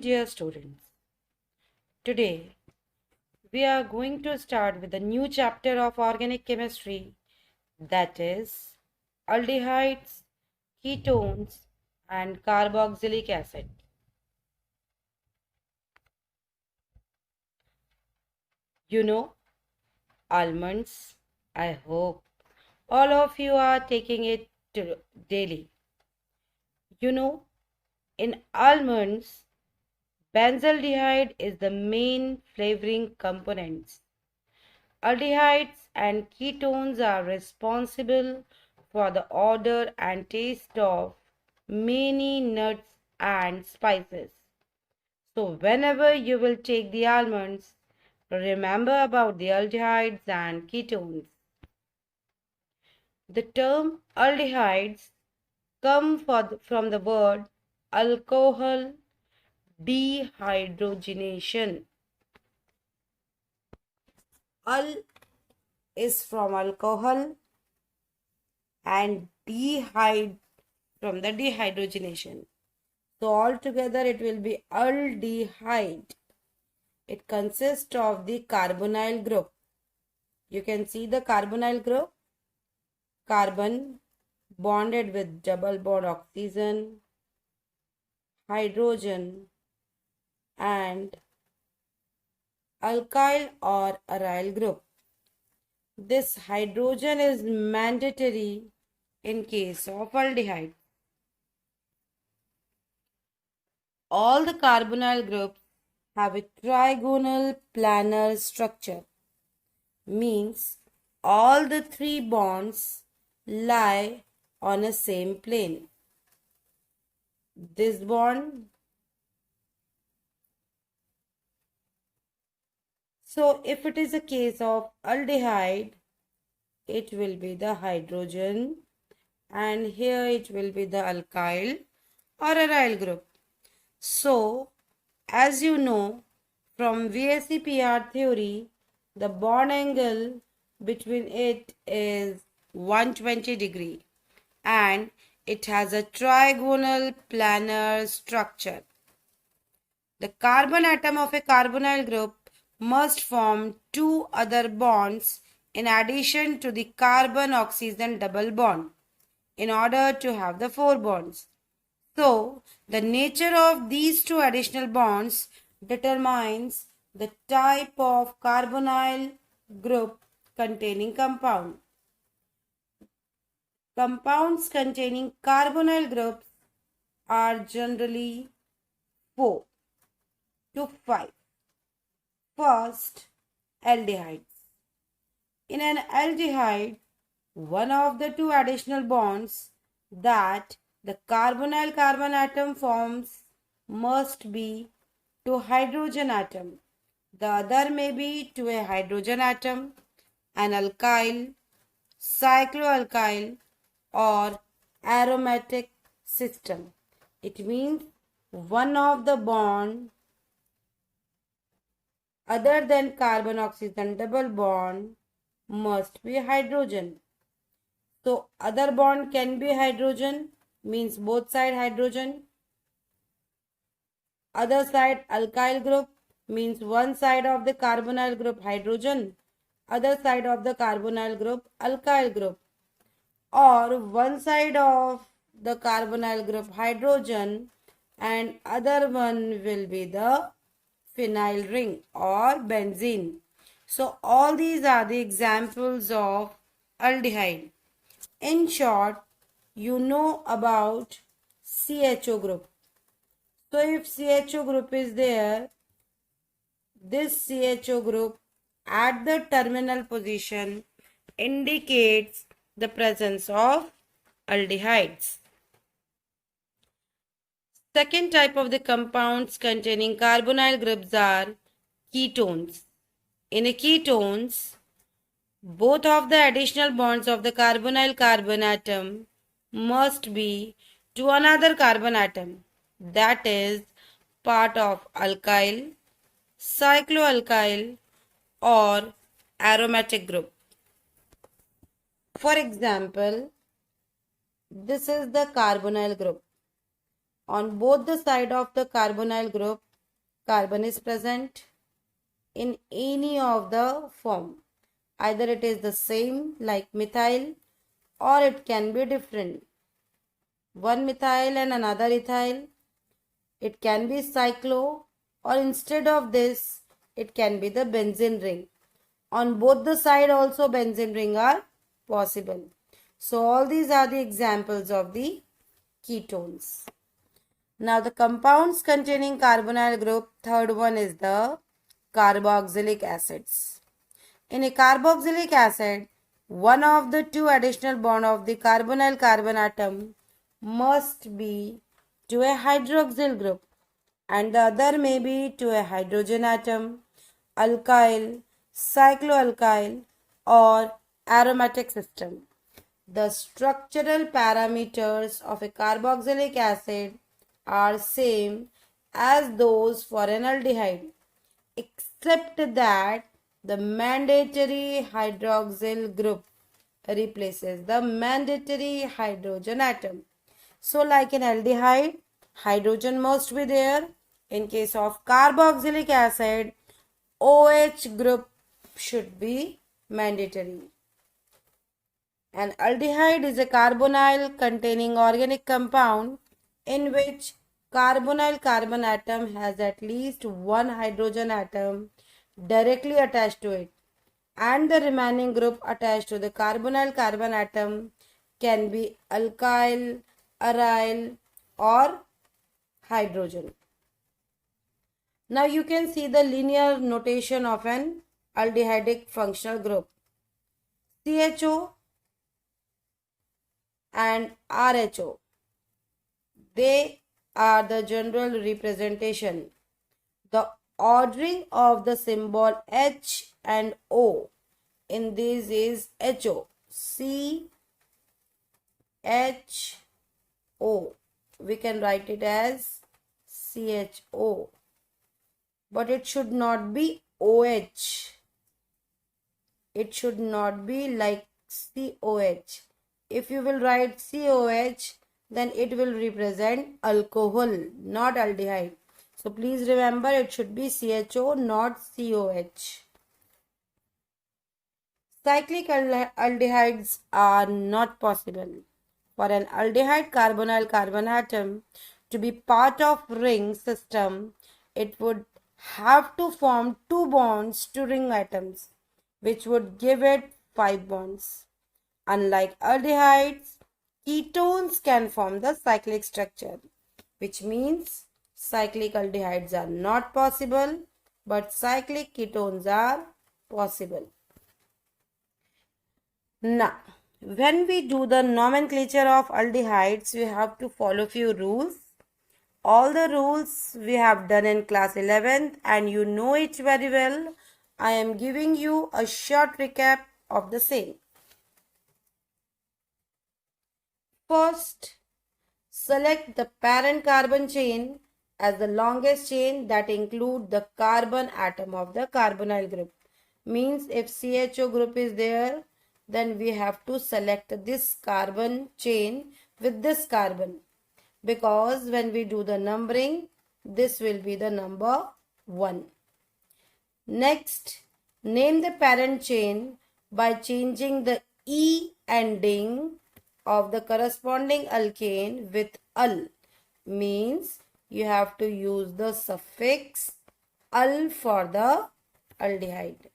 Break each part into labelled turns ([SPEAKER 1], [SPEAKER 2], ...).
[SPEAKER 1] Dear students, today we are going to start with a new chapter of organic chemistry, that is aldehydes, ketones and carboxylic acid. You know, almonds, I hope all of you are taking it daily. You know, in almonds, benzaldehyde is the main flavoring component. Aldehydes and ketones are responsible for the odor and taste of many nuts and spices. So, whenever you will take the almonds, remember about the aldehydes and ketones. The term aldehydes come from the word alcohol dehydrogenation. Al is from alcohol and dehyd from the dehydrogenation. So altogether it will be aldehyde. It consists of the carbonyl group. You can see the carbonyl group. Carbon bonded with double bond oxygen, hydrogen and alkyl or aryl group. This hydrogen is mandatory in case of aldehyde. All the carbonyl groups have a trigonal planar structure. Means all the three bonds lie on a same plane. This bond. So if it is a case of aldehyde, it will be the hydrogen and here it will be the alkyl or aryl group. So as you know from VSEPR theory, the bond angle between it is 120 degree and it has a trigonal planar structure. The carbon atom of a carbonyl group must form two other bonds in addition to the carbon-oxygen double bond in order to have the four bonds. So, the nature of these two additional bonds determines the type of carbonyl group containing compound. Compounds containing carbonyl groups are generally 4 to 5. First, aldehydes. In an aldehyde, one of the two additional bonds that the carbonyl carbon atom forms must be to hydrogen atom. The other may be to a hydrogen atom, an alkyl, cycloalkyl or aromatic system. It means one of the bond other than carbon-oxygen double bond must be hydrogen. So other bond can be hydrogen, means both side hydrogen. Other side alkyl group means one side of the carbonyl group hydrogen, other side of the carbonyl group alkyl group. Or one side of the carbonyl group hydrogen and other one will be the phenyl ring or benzene. So all these are the examples of aldehyde. In short, you know about CHO group. So if CHO group is there, this CHO group at the terminal position indicates the presence of aldehydes. Second type of the compounds containing carbonyl groups are ketones. In a ketones, both of the additional bonds of the carbonyl carbon atom must be to another carbon atom, that is part of alkyl, cycloalkyl or aromatic group. For example, this is the carbonyl group. On both the side of the carbonyl group, carbon is present in any of the form. Either it is the same like methyl or it can be different. One methyl and another ethyl. It can be cyclo, or instead of this, it can be the benzene ring. On both the side also benzene ring are possible. So all these are the examples of the ketones. Now the compounds containing carbonyl group, third one is the carboxylic acids. In a carboxylic acid, one of the two additional bond of the carbonyl carbon atom must be to a hydroxyl group and the other may be to a hydrogen atom, alkyl, cycloalkyl or aromatic system. The structural parameters of a carboxylic acid are same as those for an aldehyde, except that the mandatory hydroxyl group replaces the mandatory hydrogen atom. So like in aldehyde, hydrogen must be there. In case of carboxylic acid, OH group should be mandatory. An aldehyde is a carbonyl containing organic compound in which carbonyl carbon atom has at least one hydrogen atom directly attached to it, and the remaining group attached to the carbonyl carbon atom can be alkyl, aryl or hydrogen. Now you can see the linear notation of an aldehydic functional group. CHO and RHO, they are the general representation. The ordering of the symbol H and O in this is HO. C H O. We can write it as CHO. But it should not be OH. It should not be like COH. If you will write COH, then it will represent alcohol, not aldehyde. So please remember it should be CHO, not COH. Cyclic aldehydes are not possible. For an aldehyde carbonyl carbon atom to be part of ring system, it would have to form two bonds to ring atoms, which would give it 5 bonds. Unlike aldehydes, ketones can form the cyclic structure, which means cyclic aldehydes are not possible, but cyclic ketones are possible. Now, when we do the nomenclature of aldehydes, we have to follow few rules. All the rules we have done in class 11th and you know it very well. I am giving you a short recap of the same. First, select the parent carbon chain as the longest chain that include the carbon atom of the carbonyl group. Means if CHO group is there, then we have to select this carbon chain with this carbon. Because when we do the numbering, this will be the number 1. Next, name the parent chain by changing the E ending of the corresponding alkane with al. Means you have to use the suffix al for the aldehyde.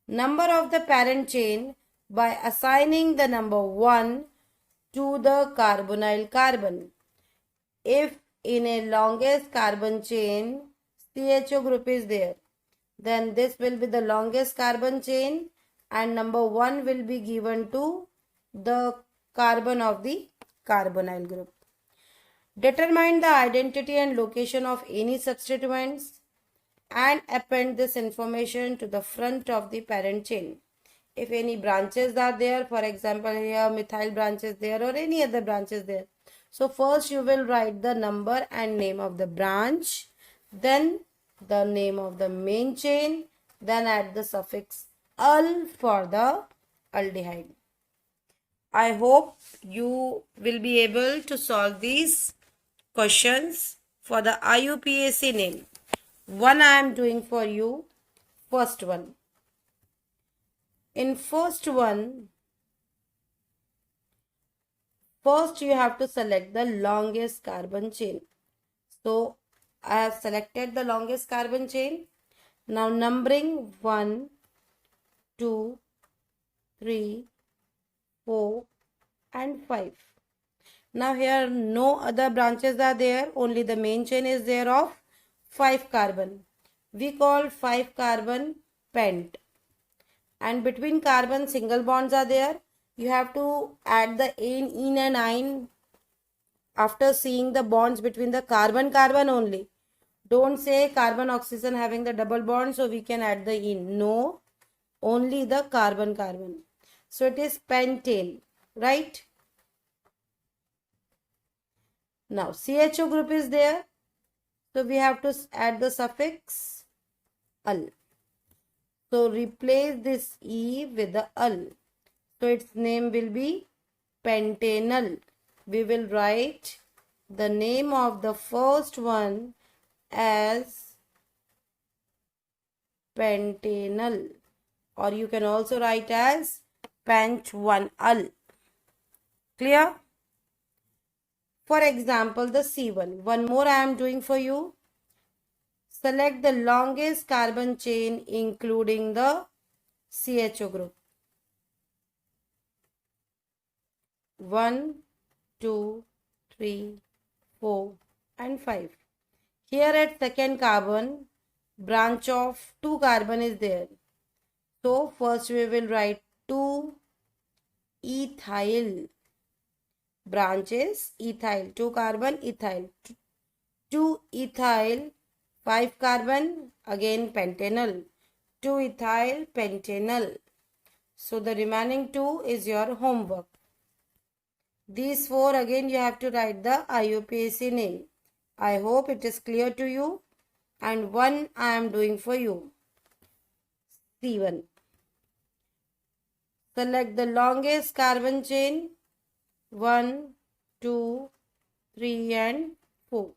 [SPEAKER 1] Number of the parent chain by assigning the number 1 to the carbonyl carbon. If in a longest carbon chain CHO group is there, then this will be the longest carbon chain and number 1 will be given to the carbon of the carbonyl group. Determine the identity and location of any substituents and append this information to the front of the parent chain. If any branches are there, for example here methyl branch is there or any other branch is there. So first you will write the number and name of the branch, then the name of the main chain, then add the suffix al for the aldehyde. I hope you will be able to solve these questions for the IUPAC name. One I am doing for you. First one. In first one, first you have to select the longest carbon chain. So I have selected the longest carbon chain. Now numbering 1, 2, 3, 4 and 5. Now here no other branches are there, only the main chain is there of 5 carbon. We call 5 carbon pent. And between carbon single bonds are there. You have to add the in and ine after seeing the bonds between the carbon only. Don't say carbon oxygen having the double bond, so we can add the in. No, only the carbon. So it is pentane, right? Now CHO group is there. So we have to add the suffix al. So replace this E with the al. So its name will be pentanal. We will write the name of the first one as pentanal, or you can also write as pent1al. Clear? For example, the C1. One more I am doing for you. Select the longest carbon chain including the CHO group. 1, 2, 3, 4 and 5. Here at second carbon, branch of 2 carbon is there. So first we will write 2 ethyl. Branch is ethyl, 2 carbon ethyl. 2 ethyl, 5 carbon, again pentanal. 2 ethyl pentanal. So the remaining 2 is your homework. These 4 again you have to write the IUPAC name. I hope it is clear to you. And one I am doing for you. C1. Select the longest carbon chain. 1, 2, 3 and 4.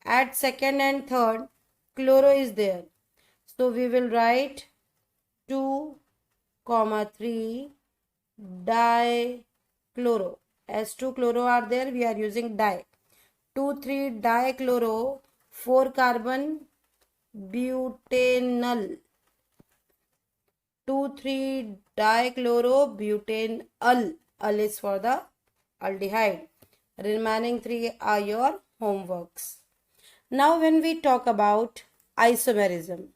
[SPEAKER 1] At second and third, chloro is there. So we will write 2, 3 dichloro. As 2 chloro are there, we are using di. 2, 3 dichloro, 4 carbon butanal. 2, 3 dichlorobutanal. Al is for the aldehyde. Remaining 3 are your homeworks. Now when we talk about isomerism.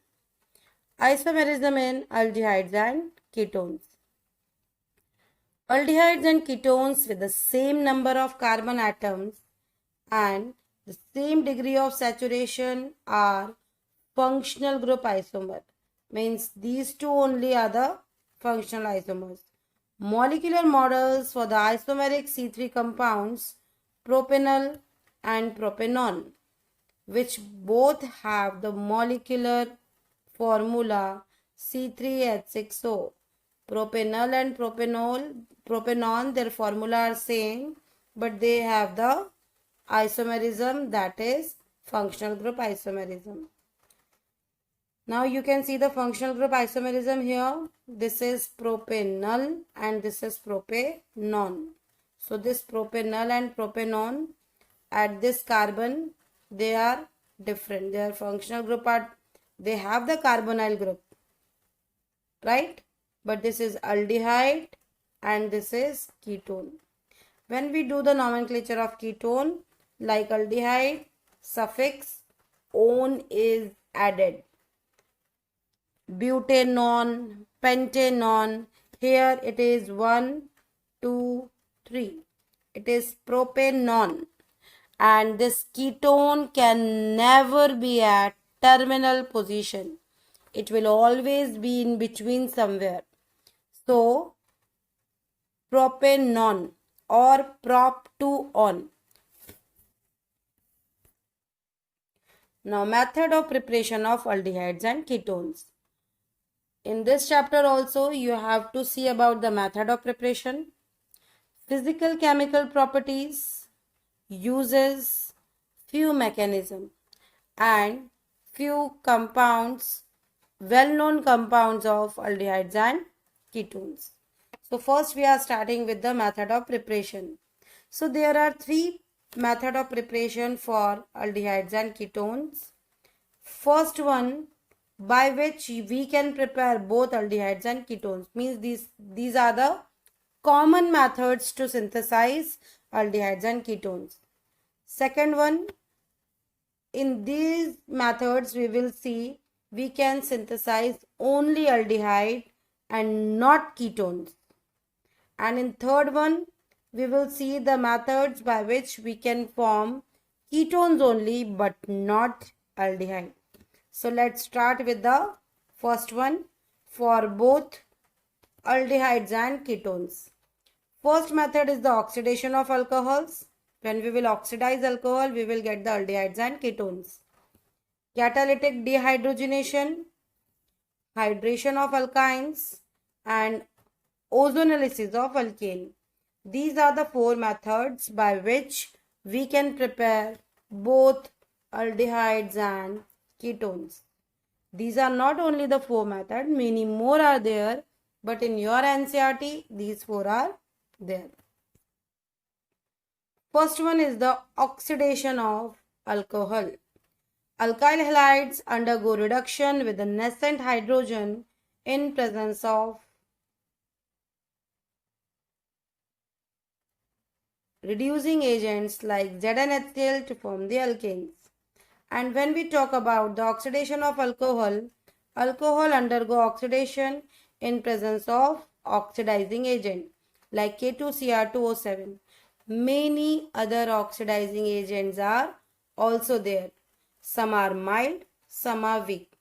[SPEAKER 1] Isomerism in aldehydes and ketones. Aldehydes and ketones with the same number of carbon atoms and the same degree of saturation are functional group isomer. Means these two only are the functional isomers. Molecular models for the isomeric C3 compounds, propanol and propanone, which both have the molecular formula C3H6O. Propanol and propanone, their formula are same, but they have the isomerism, that is functional group isomerism. Now you can see the functional group isomerism here. This is propanol and this is propanone. So this propanol and propanone at this carbon, they are different. Their functional group are, they have the carbonyl group, right? But this is aldehyde and this is ketone. When we do the nomenclature of ketone, like aldehyde, suffix -one is added. Butanone, pentanone, here it is 1, 2, 3. It is propanone. And this ketone can never be at terminal position. It will always be in between somewhere. So, propanone or prop2on. Now, method of preparation of aldehydes and ketones. In this chapter also, you have to see about the method of preparation, physical chemical properties, uses, few mechanism, and few compounds, well-known compounds of aldehydes and ketones. So first we are starting with the method of preparation. So there are three methods of preparation for aldehydes and ketones. First one, by which we can prepare both aldehydes and ketones, means these are the common methods to synthesize aldehydes and ketones. Second one, in these methods we will see we can synthesize only aldehyde and not ketones. And in third one, we will see the methods by which we can form ketones only but not aldehyde. So let's start with the first one for both aldehydes and ketones. First method is the oxidation of alcohols. When we will oxidize alcohol, we will get the aldehydes and ketones. Catalytic dehydrogenation, hydration of alkynes, and ozonolysis of alkane. These are the four methods by which we can prepare both aldehydes and ketones. These are not only the four methods, many more are there, but in your NCERT, these four are there. First one is the oxidation of alcohol. Alkyl halides undergo reduction with the nascent hydrogen in presence of reducing agents like ZnHCl to form the alkanes. And when we talk about the oxidation of alcohol, alcohol undergo oxidation in presence of oxidizing agent like K2Cr2O7. Many other oxidizing agents are also there. Some are mild, some are weak.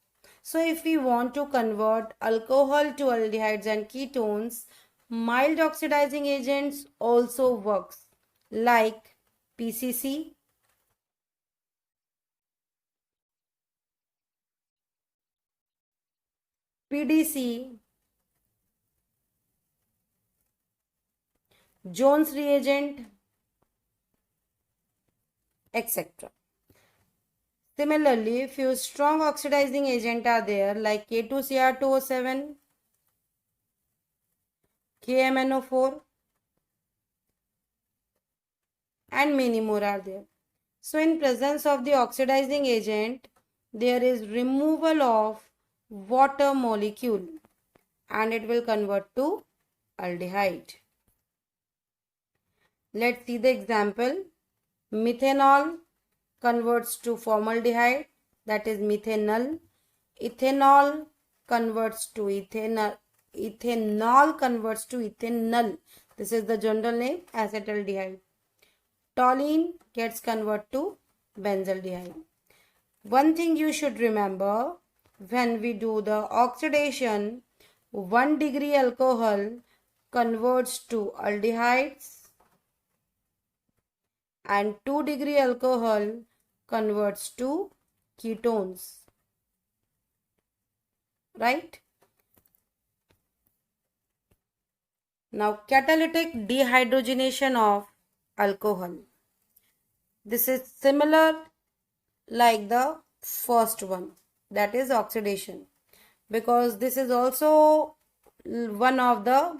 [SPEAKER 1] So if we want to convert alcohol to aldehydes and ketones, mild oxidizing agents also works like PCC, PDC, Jones reagent, etc. Similarly, few strong oxidizing agents are there like K2Cr2O7, KMNO4, and many more are there. So in presence of the oxidizing agent, there is removal of water molecule and it will convert to aldehyde. Let's see the example. Methanol converts to formaldehyde, that is methanol. Ethanol converts to ethanol. Ethanol converts to ethanol. This is the general name, acetaldehyde. Toluene gets converted to benzaldehyde. One thing you should remember, when we do the oxidation, 1 degree alcohol converts to aldehydes and 2 degree alcohol converts to ketones. Right? Now, catalytic dehydrogenation of alcohol. This is similar like the first one, that is oxidation, because this is also one of the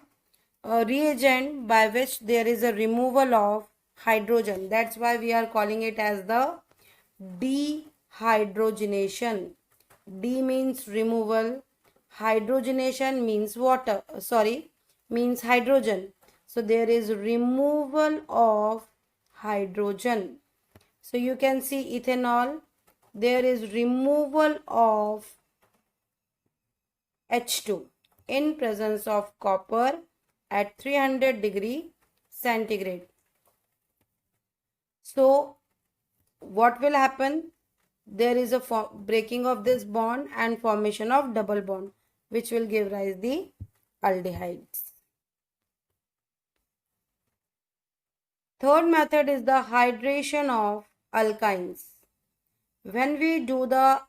[SPEAKER 1] reagent by which there is a removal of hydrogen. That's why we are calling it as the dehydrogenation. D means removal, hydrogenation means water, means hydrogen. So there is removal of hydrogen. So you can see ethanol, there is removal of H2 in presence of copper at 300 degree centigrade. So what will happen? There is a breaking of this bond and formation of double bond, which will give rise the aldehydes. Third method is the hydration of alkynes. When we do the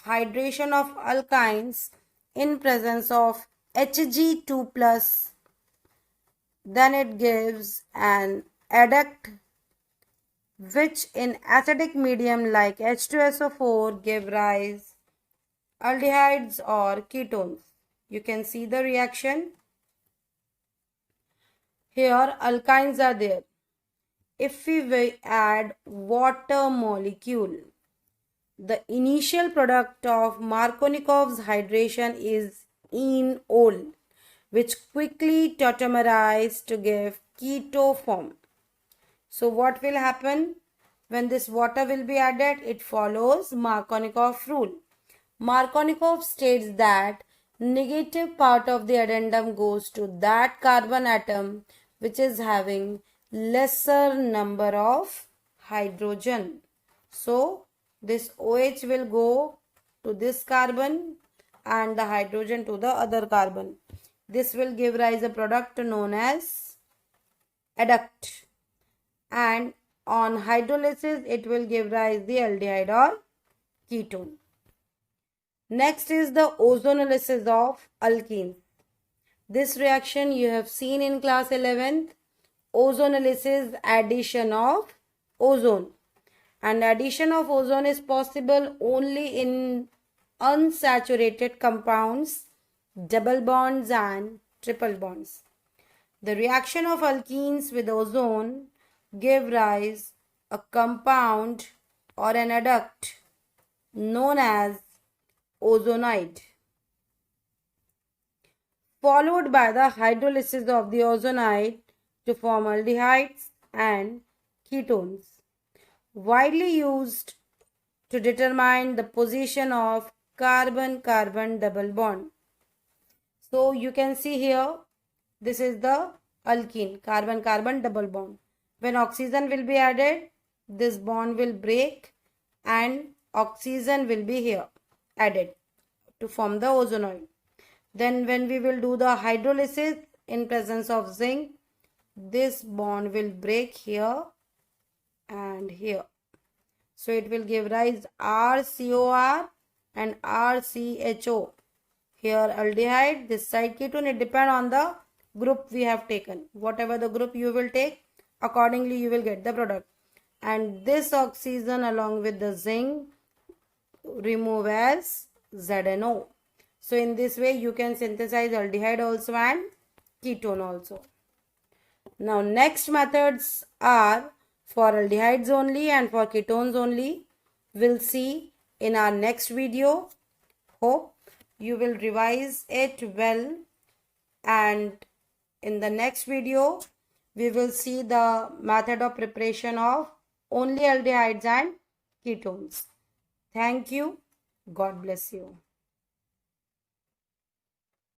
[SPEAKER 1] hydration of alkynes in presence of Hg2 plus, then it gives an adduct which in acidic medium like H2SO4 give rise aldehydes or ketones. You can see the reaction. Here alkynes are there. If we add water molecule, the initial product of Markovnikov's hydration is enol, which quickly tautomerize to give keto form. So what will happen when this water will be added? It follows Markovnikov rule. Markovnikov states that negative part of the addendum goes to that carbon atom which is having lesser number of hydrogen. So this OH will go to this carbon and the hydrogen to the other carbon. This will give rise a product known as adduct, and on hydrolysis it will give rise the aldehyde or ketone. Next is the ozonolysis of alkenes. This reaction you have seen in class 11th. Ozonolysis, addition of ozone. And addition of ozone is possible only in unsaturated compounds, double bonds and triple bonds. The reaction of alkenes with ozone give rise a compound or an adduct known as ozonide, followed by the hydrolysis of the ozonide to form aldehydes and ketones, widely used to determine the position of carbon-carbon double bond. So you can see here, this is the alkene, carbon-carbon double bond. When oxygen will be added, this bond will break and oxygen will be here added to form the ozonoid. Then when we will do the hydrolysis in presence of zinc, this bond will break here and here. So it will give rise RCOR and RCHO. Here aldehyde, this side ketone, it depends on the group we have taken. Whatever the group you will take, accordingly you will get the product. And this oxygen along with the zinc remove as ZNO. So in this way you can synthesize aldehyde also and ketone also. Now next methods are for aldehydes only and for ketones only. We'll see in our next video. Hope you will revise it well, and in the next video we will see the method of preparation of only aldehydes and ketones. Thank you. God bless you.